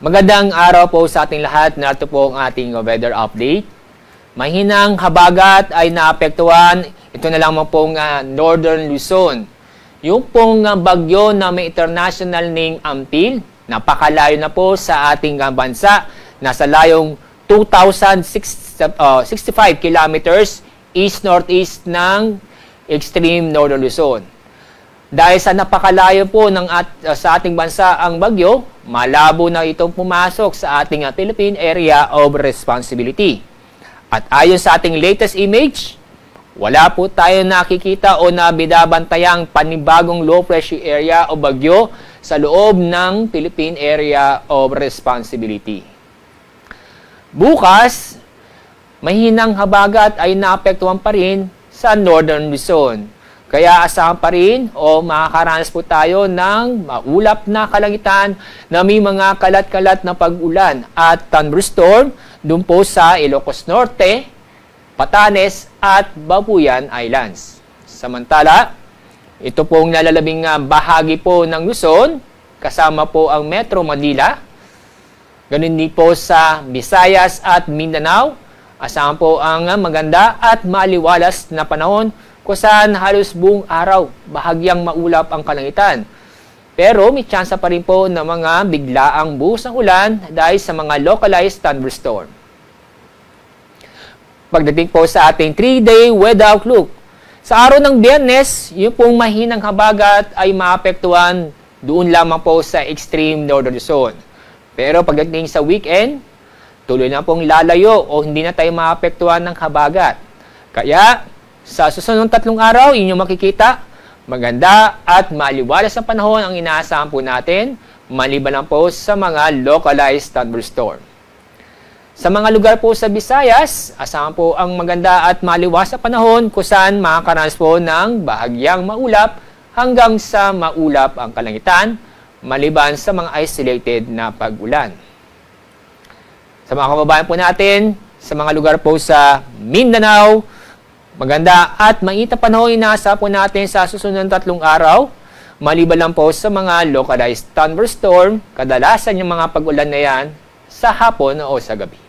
Magandang araw po sa ating lahat. Narito po ang ating weather update. Mahinang habagat ay naapektuhan. Ito na lamang pong Northern Luzon. Yung pong bagyo na may international name Ampil, napakalayo na po sa ating bansa. Nasa layong 2,065 kilometers east-northeast ng extreme Northern Luzon. Dahil sa napakalayo po sa ating bansa ang bagyo, malabo na itong pumasok sa ating Philippine Area of Responsibility. At ayon sa ating latest image, wala po tayo nakikita o nabinabantayang panibagong low pressure area o bagyo sa loob ng Philippine Area of Responsibility. Bukas, mahinang habagat ay naapektuhan pa rin sa Northern Luzon. Kaya asahan pa rin o makakaranas po tayo ng maulap na kalangitan na may mga kalat-kalat na pag-ulan at thunderstorm doon po sa Ilocos Norte, Batanes at Babuyan Islands. Samantala, ito pong nalalabing bahagi po ng Luzon, kasama po ang Metro Manila. Ganun din po sa Visayas at Mindanao. Asahan po ang maganda at maliwalas na panahon kung saan halos buong araw bahagyang maulap ang kalangitan. Pero may tsansa pa rin po ng mga biglaang buhos ng ulan dahil sa mga localized thunderstorm. Pagdating po sa ating 3-day weather outlook, sa araw ng Biyernes, yung pong mahinang habagat ay maapektuhan doon lamang po sa extreme Northern Luzon. Pero pagdating sa weekend, tuloy na pong lalayo o hindi na tayo maapektuhan ng habagat. Kaya, sa susunod 3 araw, inyong makikita, maganda at maliwalas ang panahon ang inaasahan po natin, maliban lang po sa mga localized thunderstorm. Sa mga lugar po sa Visayas, asahan po ang maganda at maliwalas na panahon kung saan makakaranas po ng bahagyang maulap hanggang sa maulap ang kalangitan, maliban sa mga isolated na pag-ulan. Sa mga kababayan po natin, sa mga lugar po sa Mindanao, maganda at mainit na panahon inaasahan po natin sa susunod 3 araw, maliban lang po sa mga localized thunderstorm, kadalasan yung mga pag-ulan na yan sa hapon o sa gabi.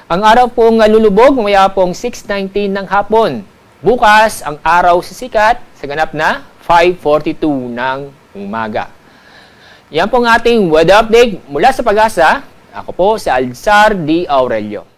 Ang araw pong lulubog, mamaya pong 6:19 ng hapon. Bukas, ang araw sisikat sa ganap na 5:42 ng umaga. Yan pong ating weather update mula sa Pag-asa. Ako po si Alzar D. Aurelio.